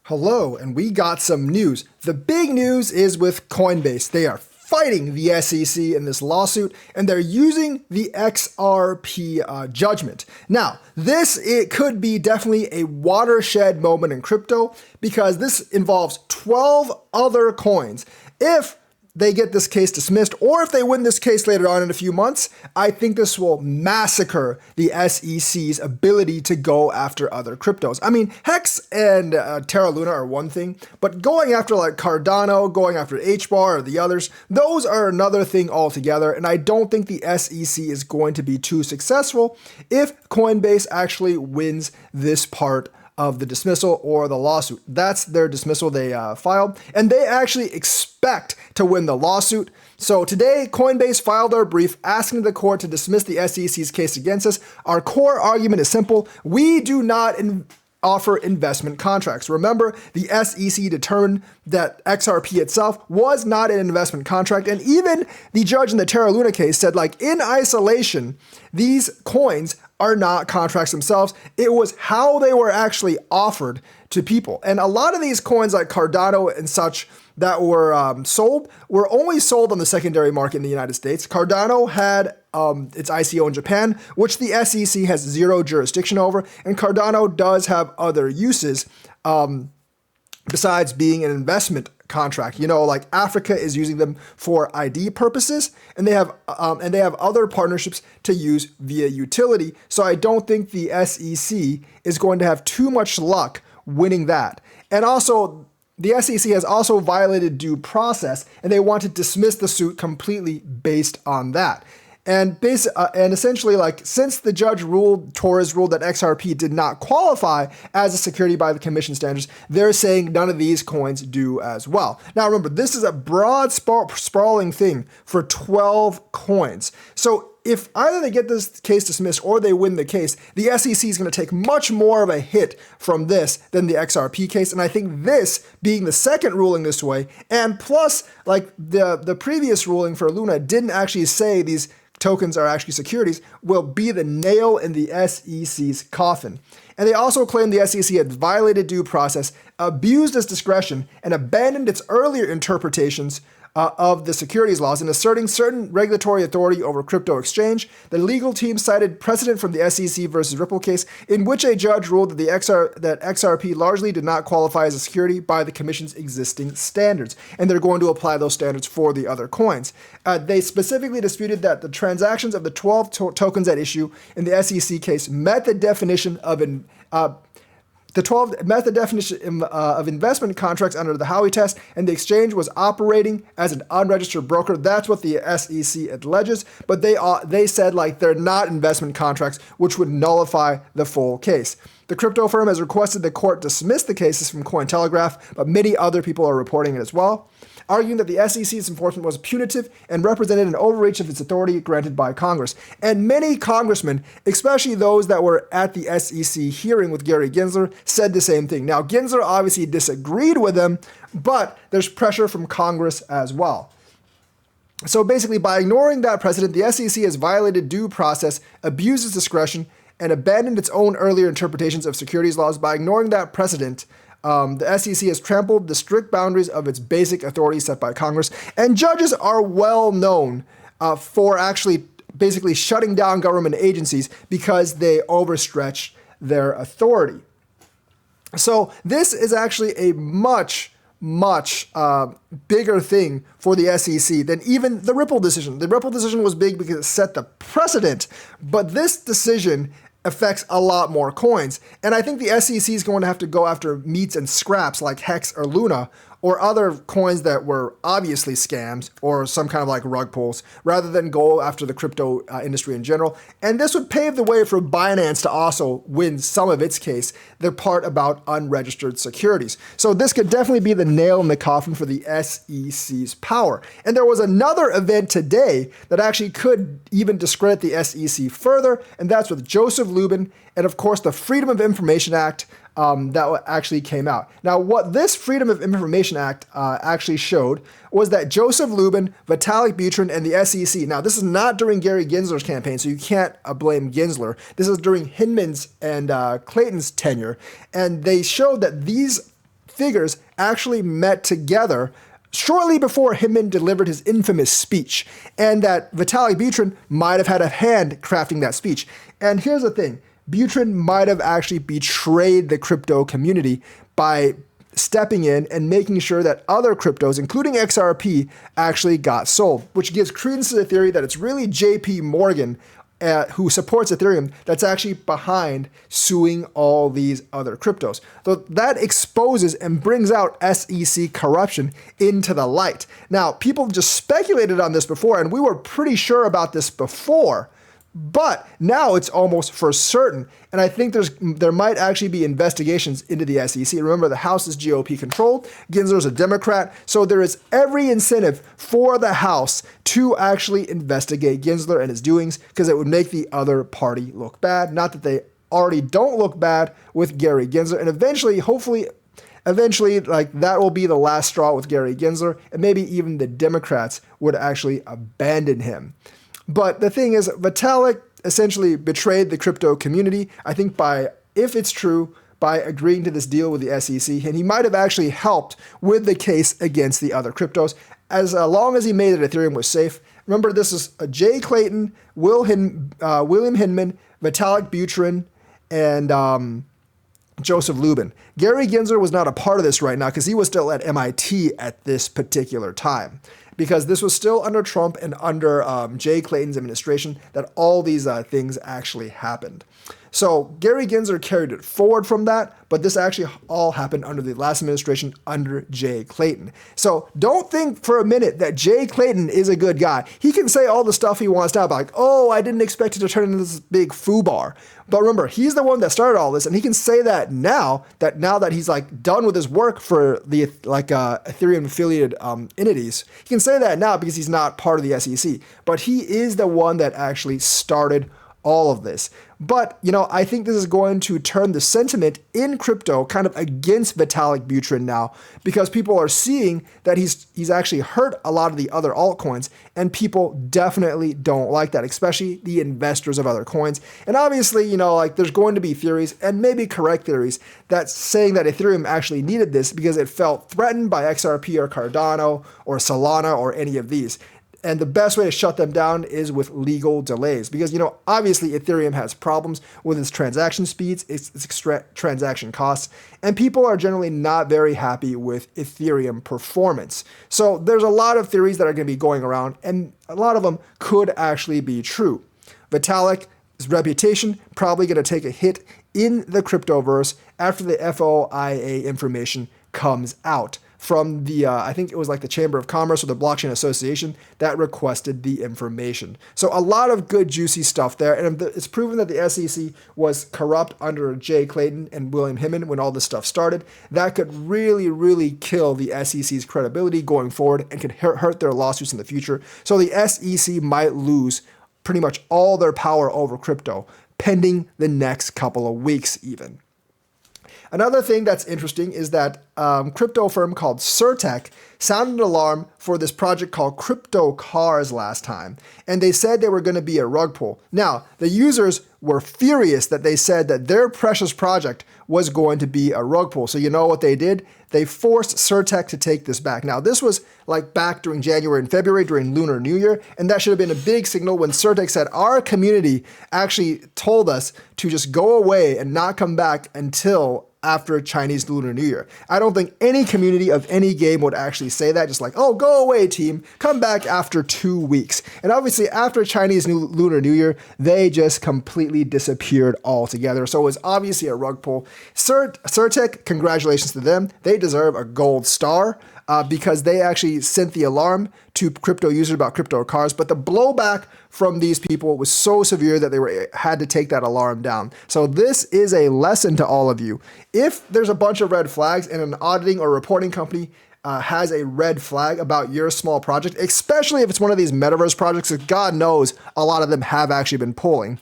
Hello, and we got some news. The big news is with Coinbase. They are fighting the SEC in this lawsuit, and they're using the XRP judgment. Now, it could be definitely a watershed moment in crypto because this involves 12 other coins. If they get this case dismissed, or if they win this case later on in a few months, I think this will massacre the SEC's ability to go after other cryptos. I mean, Hex and Terra Luna are one thing, but going after like Cardano, going after HBAR or the others, those are another thing altogether, and I don't think the SEC is going to be too successful if Coinbase actually wins this part of the dismissal or the lawsuit. That's their dismissal they filed, and they actually expect to win the lawsuit. So today, Coinbase filed our brief asking the court to dismiss the SEC's case against us. Our core argument is simple. We do not offer investment contracts. Remember, the SEC determined that XRP itself was not an investment contract, and even the judge in the Terra Luna case said, like, in isolation, these coins are not contracts themselves. It was how they were actually offered to people. And a lot of these coins like Cardano and such that were sold were only sold on the secondary market in the United States. Cardano had its ICO in Japan, which the SEC has zero jurisdiction over. And Cardano does have other uses besides being an investment contract. You know, like Africa is using them for ID purposes, and they have other partnerships to use via utility. So I don't think the SEC is going to have too much luck winning that. And also, the SEC has also violated due process, and they want to dismiss the suit completely based on that. And essentially, like, since the judge Torres ruled that XRP did not qualify as a security by the commission standards, they're saying none of these coins do as well. Now, remember, this is a broad, sprawling thing for 12 coins. So if either they get this case dismissed or they win the case, the SEC is going to take much more of a hit from this than the XRP case. And I think this being the second ruling this way, and plus, like, the previous ruling for Luna didn't actually say these tokens are actually securities, will be the nail in the SEC's coffin. And they also claim the SEC had violated due process, abused its discretion, and abandoned its earlier interpretations of the securities laws in asserting certain regulatory authority over crypto exchange. The legal team cited precedent from the SEC versus Ripple case, in which a judge ruled that that XRP largely did not qualify as a security by the commission's existing standards, and they're going to apply those standards for the other coins. They specifically disputed that the transactions of the 12 tokens at issue in the SEC case met the definition of of investment contracts under the Howey test, and the exchange was operating as an unregistered broker. That's what the SEC alleges, but they said, like, they're not investment contracts, which would nullify the full case. The crypto firm has requested the court dismiss the cases from Cointelegraph, but many other people are reporting it as well, arguing that the SEC's enforcement was punitive and represented an overreach of its authority granted by Congress. And many congressmen, especially those that were at the SEC hearing with Gary Gensler, said the same thing. Now, Gensler obviously disagreed with them, but there's pressure from Congress as well. So basically, by ignoring that precedent, the SEC has violated due process, abused its discretion, and abandoned its own earlier interpretations of securities laws. By ignoring that precedent, the SEC has trampled the strict boundaries of its basic authority set by Congress, and judges are well known for actually basically shutting down government agencies because they overstretch their authority. So this is actually a much bigger thing for the SEC than even the Ripple decision. The Ripple decision was big because it set the precedent, but this decision affects a lot more coins. And I think the SEC is going to have to go after meats and scraps like Hex or Luna, or other coins that were obviously scams or some kind of like rug pulls, rather than go after the crypto industry in general. And this would pave the way for Binance to also win some of its case, the part about unregistered securities. So this could definitely be the nail in the coffin for the SEC's power. And there was another event today that actually could even discredit the SEC further, and that's with Joseph Lubin and, of course, the Freedom of Information Act that actually came out. Now, what this Freedom of Information Act actually showed was that Joseph Lubin, Vitalik Buterin, and the SEC, now this is not during Gary Gensler's campaign, so you can't blame Gensler. This is during Hinman's and Clayton's tenure, and they showed that these figures actually met together shortly before Hinman delivered his infamous speech, and that Vitalik Buterin might have had a hand crafting that speech. And here's the thing, Buterin might have actually betrayed the crypto community by stepping in and making sure that other cryptos, including XRP, actually got sold, which gives credence to the theory that it's really JP Morgan who supports Ethereum that's actually behind suing all these other cryptos. So that exposes and brings out SEC corruption into the light. Now, people just speculated on this before, and we were pretty sure about this before, but now it's almost for certain. And I think there might actually be investigations into the SEC. Remember, the House is GOP controlled. Gensler's a Democrat. So there is every incentive for the House to actually investigate Gensler and his doings, because it would make the other party look bad. Not that they already don't look bad with Gary Gensler. And eventually, hopefully, like that will be the last straw with Gary Gensler. And maybe even the Democrats would actually abandon him. But the thing is, Vitalik essentially betrayed the crypto community, I think if it's true, by agreeing to this deal with the SEC, and he might have actually helped with the case against the other cryptos, as long as he made it Ethereum was safe. Remember, this is Jay Clayton, William Hinman, Vitalik Buterin, and Joseph Lubin. Gary Gensler was not a part of this right now because he was still at MIT at this particular time, because this was still under Trump and under Jay Clayton's administration that all these things actually happened. So Gary Gensler carried it forward from that, but this actually all happened under the last administration under Jay Clayton. So don't think for a minute that Jay Clayton is a good guy. He can say all the stuff he wants now, like, oh, I didn't expect it to turn into this big foobar. But remember, he's the one that started all this, and he can say that now that he's like done with his work for the Ethereum affiliated entities. He can say that now because he's not part of the SEC, but he is the one that actually started all of this. But, I think this is going to turn the sentiment in crypto kind of against Vitalik Buterin now, because people are seeing that he's actually hurt a lot of the other altcoins, and people definitely don't like that, especially the investors of other coins. And obviously, there's going to be theories, and maybe correct theories, that's saying that Ethereum actually needed this because it felt threatened by XRP or Cardano or Solana or any of these. And the best way to shut them down is with legal delays, because, obviously Ethereum has problems with its transaction speeds, its transaction costs, and people are generally not very happy with Ethereum performance. So there's a lot of theories that are going to be going around, and a lot of them could actually be true. Vitalik's reputation probably going to take a hit in the cryptoverse after the FOIA information comes out from the, I think it was like the Chamber of Commerce or the Blockchain Association that requested the information. So a lot of good juicy stuff there. And it's proven that the SEC was corrupt under Jay Clayton and William Hinman when all this stuff started. That could really, really kill the SEC's credibility going forward and could hurt their lawsuits in the future. So the SEC might lose pretty much all their power over crypto pending the next couple of weeks even. Another thing that's interesting is that crypto firm called Certec sounded an alarm for this project called Crypto Cars last time, and they said they were going to be a rug pull. Now, the users were furious that they said that their precious project was going to be a rug pull. So you know what they did? They forced Certec to take this back. Now, this was like back during January and February during Lunar New Year, and that should have been a big signal when Certec said our community actually told us to just go away and not come back until after Chinese Lunar New Year. I don't think any community of any game would actually say that, just like, oh, go away, team, come back after 2 weeks. And obviously, after Chinese Lunar New Year, they just completely disappeared altogether. So it was obviously a rug pull. Certec, congratulations to them. They deserve a gold star because they actually sent the alarm to crypto users about crypto cars, but the blowback from these people was so severe that they had to take that alarm down. So this is a lesson to all of you. If there's a bunch of red flags and an auditing or reporting company has a red flag about your small project, especially if it's one of these metaverse projects that God knows a lot of them have actually been pulling,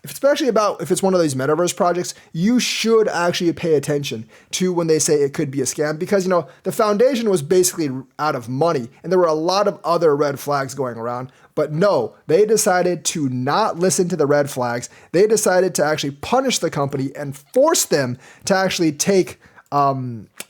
especially if it's one of these metaverse projects, you should actually pay attention to when they say it could be a scam, because, the foundation was basically out of money and there were a lot of other red flags going around. But no, they decided to not listen to the red flags. They decided to actually punish the company and force them to actually take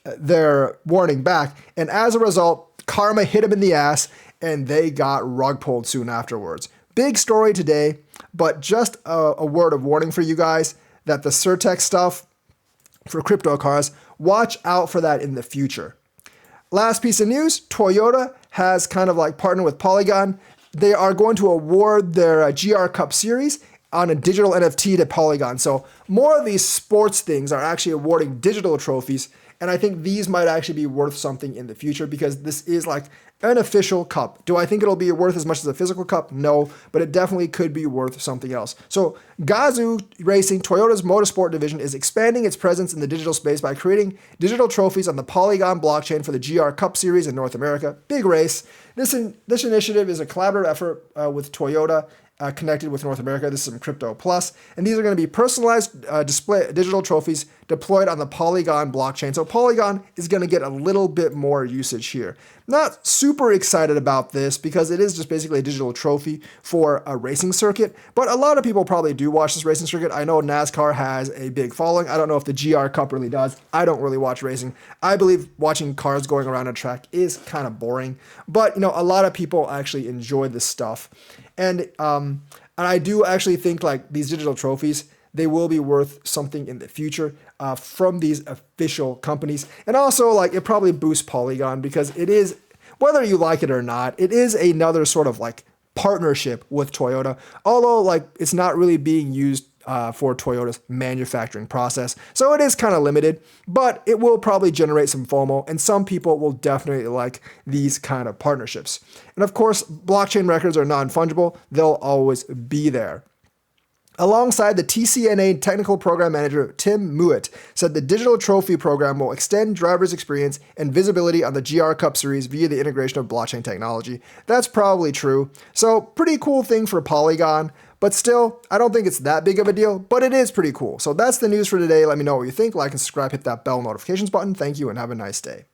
their warning back. And as a result, karma hit them in the ass and they got rug pulled soon afterwards. Big story today, but just a word of warning for you guys that the Certex stuff for crypto cars, watch out for that in the future. Last piece of news, Toyota has kind of like partnered with Polygon. They are going to award their GR Cup series on a digital NFT to Polygon. So more of these sports things are actually awarding digital trophies. And I think these might actually be worth something in the future because this is like an official cup. Do I think it'll be worth as much as a physical cup? No, but it definitely could be worth something else. So Gazoo Racing, Toyota's motorsport division, is expanding its presence in the digital space by creating digital trophies on the Polygon blockchain for the GR Cup Series in North America. Big race. This initiative is a collaborative effort with Toyota connected with North America. This is some Crypto Plus. And these are going to be personalized display digital trophies deployed on the Polygon blockchain. So Polygon is going to get a little bit more usage here. Not super excited about this because it is just basically a digital trophy for a racing circuit. But a lot of people probably do watch this racing circuit. I know NASCAR has a big following. I don't know if the GR Cup really does. I don't really watch racing. I believe watching cars going around a track is kind of boring. But, a lot of people actually enjoy this stuff. And I do actually think like these digital trophies, they will be worth something in the future from these official companies. And also like it probably boosts Polygon because it is, whether you like it or not, it is another sort of like partnership with Toyota. Although like it's not really being used for Toyota's manufacturing process. So it is kind of limited, but it will probably generate some FOMO and some people will definitely like these kind of partnerships. And of course, blockchain records are non-fungible. They'll always be there. Alongside the TCNA technical program manager, Tim Mouat, said the digital trophy program will extend drivers' experience and visibility on the GR Cup series via the integration of blockchain technology. That's probably true. So pretty cool thing for Polygon, but still, I don't think it's that big of a deal, but it is pretty cool. So that's the news for today. Let me know what you think. Like and subscribe, hit that bell notifications button. Thank you and have a nice day.